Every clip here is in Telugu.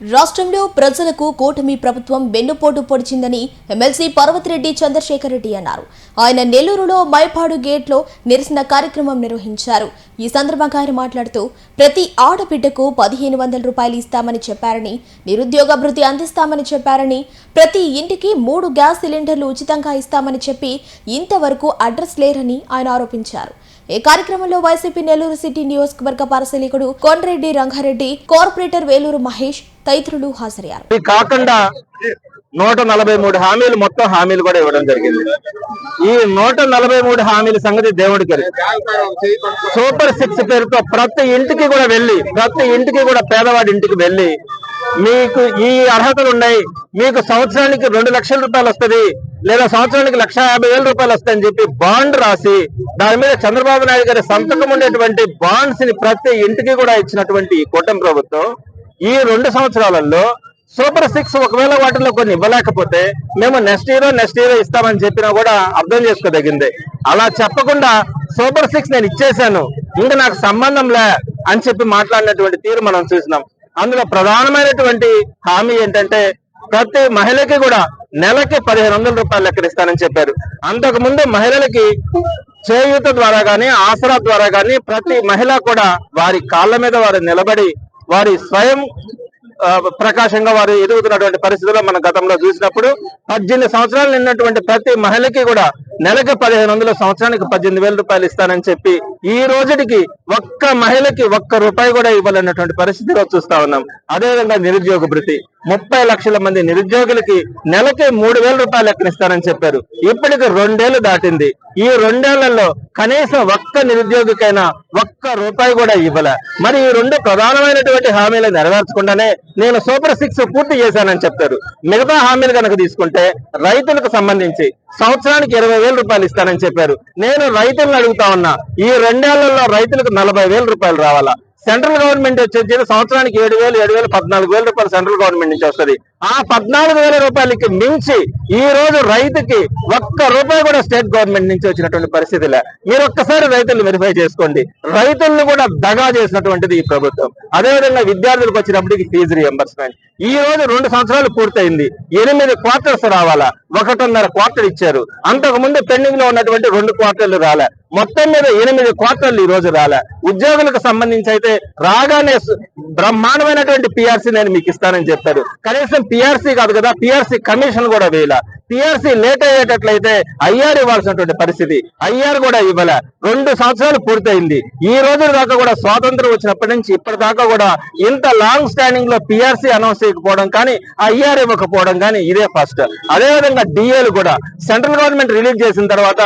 రాష్ట్రంలో ప్రజలకు కూటమి ప్రభుత్వం వెన్నుపోటు పొడిచిందని ఎమ్మెల్సీ పర్వతిరెడ్డి చంద్రశేఖర్ రెడ్డి అన్నారు. ఆయన నెల్లూరులో మైపాడు గేట్లో నిరసన కార్యక్రమం నిర్వహించారు. ఈ సందర్భంగా ఆయన మాట్లాడుతూ ప్రతి ఆడబిడ్డకు 1500 రూపాయలు ఇస్తామని చెప్పారని, నిరుద్యోగ భృతి అందిస్తామని చెప్పారని, ప్రతి ఇంటికి 3 గ్యాస్ సిలిండర్లు ఉచితంగా ఇస్తామని చెప్పి ఇంతవరకు అడ్రస్ లేరని ఆయన ఆరోపించారు. ఈ కార్యక్రమంలో వైసీపీ నెల్లూరు సిటీ నియోజకవర్గ పరిశీలకుడు కొండ్రెడ్డి రంగారెడ్డి, కార్పొరేటర్ వేలూరు మహేష్ తదితరులు హాజరయ్యారు. ఇది కాకుండా 143 హామీలు మొత్తం హామీలు కూడా ఇవ్వడం జరిగింది. ఈ 143 హామీల సంగతి దేవుడికి సూపర్ 6 పేరుతో ప్రతి ఇంటికి కూడా వెళ్ళి, ప్రతి ఇంటికి కూడా పేదవాడి ఇంటికి వెళ్ళి, మీకు ఈ అర్హతలు ఉన్నాయి, మీకు సంవత్సరానికి 2 లక్షల రూపాయలు వస్తుంది, లేదా సంవత్సరానికి 1,50,000 రూపాయలు వస్తాయని చెప్పి బాండ్ రాసి దాని మీద చంద్రబాబు నాయుడు గారి సంతకం ఉండేటువంటి బాండ్స్ ని ప్రతి ఇంటికి కూడా ఇచ్చినటువంటి ఈ కూటమి ప్రభుత్వం ఈ 2 సంవత్సరాలలో సూపర్ 6 ఒకవేళ వాటిలో కొన్ని ఇవ్వలేకపోతే మేము నెక్స్ట్ ఇయర్ ఇస్తామని చెప్పినా కూడా అర్థం చేసుకోదగింది. అలా చెప్పకుండా సూపర్ 6 నేను ఇచ్చేశాను, ఇంకా నాకు సంబంధం లే అని చెప్పి మాట్లాడినటువంటి తీరు మనం చూసినాం. అందులో ప్రధానమైనటువంటి హామీ ఏంటంటే ప్రతి మహిళకి కూడా నెలకి 1500 రూపాయలు లెక్కనిస్తానని చెప్పారు. అంతకు ముందు మహిళలకి చేయూత ద్వారా గాని, ఆసరా ద్వారా గాని ప్రతి మహిళ కూడా వారి కాళ్ళ మీద వారు నిలబడి వారి స్వయం ప్రకాశంగా వారు ఎదుగుతున్నటువంటి పరిస్థితుల్లో మనం గతంలో చూసినప్పుడు 18 సంవత్సరాలు నిన్నటువంటి ప్రతి మహిళకి కూడా నెలకి 1500, సంవత్సరానికి 18,000 రూపాయలు ఇస్తానని చెప్పి ఈ రోజుకి ఒక్క మహిళకి 1 రూపాయి కూడా ఇవ్వాలన్నటువంటి పరిస్థితిలో చూస్తా ఉన్నాం. అదేవిధంగా నిరుద్యోగ భృతి 30 లక్షల మంది నిరుద్యోగులకి నెలకి 3,000 రూపాయలు లెక్కనిస్తానని చెప్పారు. ఇప్పటికి 2 ఏళ్లు దాటింది. ఈ 2 ఏళ్లలో కనీసం ఒక్క నిరుద్యోగికైనా 1 రూపాయి కూడా ఇవ్వలే. మరి ఈ 2 ప్రధానమైనటువంటి హామీలు నెరవేర్చకుండానే నేను సూపర్ 6 పూర్తి చేశానని చెప్తారు. మిగతా హామీలు కనుక తీసుకుంటే రైతులకు సంబంధించి సంవత్సరానికి 20,000 రూపాయలు ఇస్తానని చెప్పారు. నేను రైతులను అడుగుతా ఉన్నా, ఈ 2 ఏళ్లలో రైతులకు 40,000 రూపాయలు రావాలా? సెంట్రల్ గవర్నమెంట్ వచ్చేసి సంవత్సరానికి 7,000, 14,000 రూపాయలు సెంట్రల్ గవర్నమెంట్ నుంచి వస్తుంది. ఆ 14,000 రూపాయలకి మించి ఈ రోజు రైతుకి 1 రూపాయి కూడా స్టేట్ గవర్నమెంట్ నుంచి వచ్చినటువంటి పరిస్థితిలే. మీరు ఒక్కసారి రైతులను వెరిఫై చేసుకోండి. రైతులను కూడా దగా చేసినటువంటిది ఈ ప్రభుత్వం. అదేవిధంగా విద్యార్థులకు వచ్చినప్పటికి ఫీజు రియంబర్స్మెంట్ ఈ రోజు 2 సంవత్సరాలు పూర్తయింది. 8 క్వార్టర్స్ రావాలా, 1.5 క్వార్టర్ ఇచ్చారు. అంతకు ముందు పెండింగ్ లో ఉన్నటువంటి 2 క్వార్టర్లు రాలే. మొత్తం మీద 8 క్వార్టర్లు ఈ రోజు రాలే. ఉద్యోగులకు సంబంధించి అయితే రాగానే బ్రహ్మాండమైనటువంటి పిఆర్సీ నేను మీకు ఇస్తానని చెప్పారు. కనీసం పిఆర్సీ కాదు కదా, పిఆర్సీ కమిషన్ కూడా వేయాల. పిఆర్సీ లేట్ అయ్యేటట్లయితే ఐఆర్ ఇవ్వాల్సినటువంటి పరిస్థితి, ఐఆర్ కూడా ఇవ్వలే. 2 సంవత్సరాలు పూర్తయింది. ఈ రోజు దాకా కూడా స్వాతంత్రం వచ్చినప్పటి నుంచి ఇప్పటిదాకా కూడా ఇంత లాంగ్ స్టాండింగ్ లో పిఆర్సీ అనౌన్స్ చేయకపోవడం కానీ, ఐఆర్ ఇవ్వకపోవడం కానీ ఇదే ఫస్ట్. అదేవిధంగా డిఏలు కూడా సెంట్రల్ గవర్నమెంట్ రిలీజ్ చేసిన తర్వాత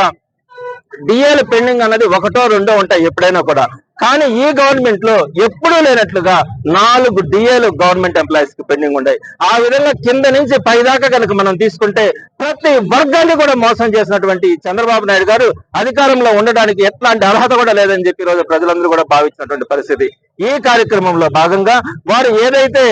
డిఏలు పెండింగ్ అన్నది 1, 2 ఉంటాయి ఎప్పుడైనా కూడా. కానీ ఈ గవర్నమెంట్ లో ఎప్పుడూ లేనట్లుగా 4 డిఏలు గవర్నమెంట్ ఎంప్లాయీస్ కి పెండింగ్ ఉన్నాయి. ఆ విధంగా కింద నుంచి పై దాకా కనుక మనం తీసుకుంటే ప్రతి వర్గాన్ని కూడా మోసం చేసినటువంటి చంద్రబాబు నాయుడు గారు అధికారంలో ఉండడానికి ఎట్లాంటి అర్హత కూడా లేదని చెప్పి ఈ రోజు ప్రజలందరూ కూడా భావించినటువంటి పరిస్థితి. ఈ కార్యక్రమంలో భాగంగా వారు ఏదైతే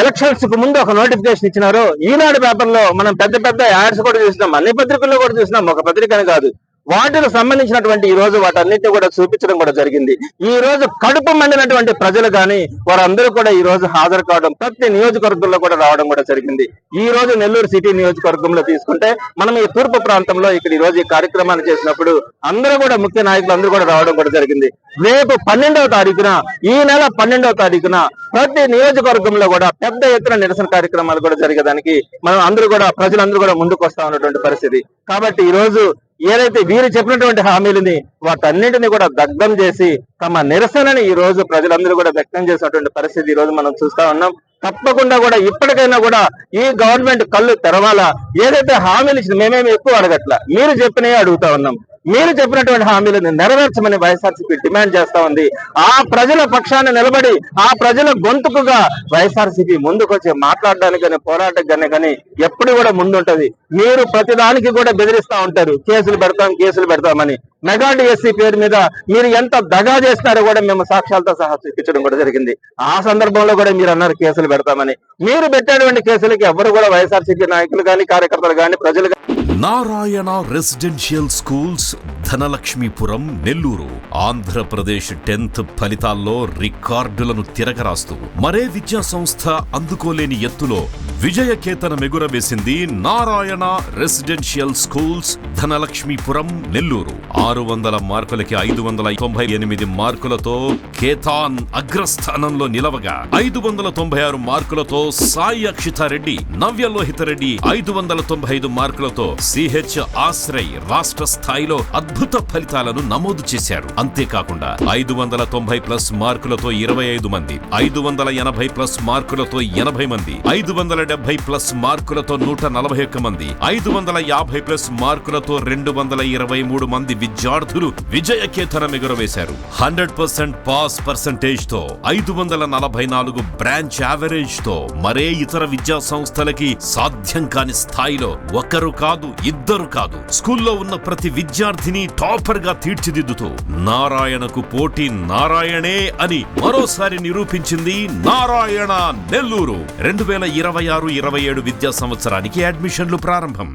ఎలక్షన్స్ కు ముందు ఒక నోటిఫికేషన్ ఇచ్చినారో, ఈనాడు పేపర్ లో మనం పెద్ద యాడ్స్ కూడా చూసినాం, అన్ని పత్రికల్లో కూడా చూసినాం, ఒక పత్రికనే కాదు, వాటికి సంబంధించినటువంటి ఈ రోజు వాటన్నిటిని కూడా చూపించడం కూడా జరిగింది. ఈ రోజు కడుపు మండినటువంటి ప్రజలు కానీ వారందరూ కూడా ఈ రోజు హాజరు కావడం, ప్రతి నియోజకవర్గంలో కూడా రావడం కూడా జరిగింది. ఈ రోజు నెల్లూరు సిటీ నియోజకవర్గంలో తీసుకుంటే మనం ఈ తూర్పు ప్రాంతంలో ఇక్కడ ఈ రోజు ఈ కార్యక్రమాన్ని చేసినప్పుడు అందరూ కూడా ముఖ్య నాయకులు అందరూ కూడా రావడం కూడా జరిగింది. రేపు 12వ తారీఖున, ఈ నెల 12వ తారీఖున ప్రతి నియోజకవర్గంలో కూడా పెద్ద ఎత్తున నిరసన కార్యక్రమాలు కూడా జరిగేదానికి మనం అందరూ కూడా ప్రజలందరూ కూడా ముందుకు వస్తా ఉన్నటువంటి పరిస్థితి. కాబట్టి ఈ రోజు ఏదైతే వీరు చెప్పినటువంటి హామీలని వాటన్నింటినీ కూడా దగ్ధం చేసి తమ నిరసనని ఈ రోజు ప్రజలందరూ కూడా వ్యక్తం చేసినటువంటి పరిస్థితి ఈ రోజు మనం చూస్తా ఉన్నాం. తప్పకుండా కూడా ఇప్పటికైనా కూడా ఈ గవర్నమెంట్ కళ్ళు తెరవాలా. ఏదైతే హామీలు ఇచ్చిన మేమేమి ఎక్కువ అడగట్లా, మీరు చెప్పినవి అడుగుతా ఉన్నాం. మీరు చెప్పినటువంటి హామీలను నెరవేర్చమని వైఎస్ఆర్సీపీ డిమాండ్ చేస్తా ఉంది. ఆ ప్రజల పక్షాన్ని నిలబడి ఆ ప్రజల గొంతుకుగా వైఎస్ఆర్సీపీ ముందుకొచ్చి మాట్లాడడానికి కానీ పోరాటానికి కానీ ఎప్పుడు కూడా ముందుంటది. మీరు ప్రతిదానికి కూడా బెదిరిస్తా ఉంటారు, కేసులు పెడతామని. మెగా డిఎస్సీ పేరు మీద మీరు ఎంత దగా చేస్తారో కూడా మేము సాక్ష్యాలతో సహా చూపించడం కూడా జరిగింది. ఆ సందర్భంలో కూడా మీరు అన్నారు కేసులు పెడతామని. మీరు పెట్టేటువంటి కేసులకి ఎవరు కూడా వైఎస్ఆర్సీపీ నాయకులు కానీ, కార్యకర్తలు కానీ, ప్రజలు Narayana residential schools Dhanalakshmipuram, Nellore. Andhra Pradesh 10th ఫలితాల్లో రికార్డులను తిరగరాస్తూ మరే విద్యా సంస్థ అందుకోలేని ఎత్తులో విజయకేతనం ఎగురవేసింది నారాయణ రెసిడెన్షియల్ స్కూల్స్, ధనలక్ష్మీపురం, నెల్లూరు. 600 మార్కులకి 598 మార్కులతో కేతాన్ అగ్రస్థానంలో నిలవగా, 596 మార్కులతో సాయి అక్షితారెడ్డి, నవ్యలోహితరెడ్డి 595 మార్కులతో సిహెచ్ ఆశ్రయ్ రాష్ట్ర స్థాయిలో అద్భుత ఫలితాలను నమోదు చేశారు. అంతేకాకుండా 590+ మార్కులతో 25 మంది, 580+ మార్కులతో 80 మంది, 570+ మార్కులతో 141 మంది, 550+ మార్కులతో 223 మంది విద్యార్థులు విజయకేతనం ఎగురవేశారు. 100% పాస్ పర్సెంటేజ్ తో, 544 బ్రాంచ్ యావరేజ్ తో మరే ఇతర విద్యా సంస్థలకి సాధ్యం కాని స్థాయిలో ఒకరు కాదు, ఇద్దరు కాదు, స్కూల్లో ఉన్న ప్రతి విద్యార్థిని టాపర్ గా తీర్చిదిద్దుతూ నారాయణకు పోటీ నారాయణే అని మరోసారి నిరూపించింది నారాయణ నెల్లూరు. 2026-27 విద్యా సంవత్సరానికి అడ్మిషన్లు ప్రారంభం.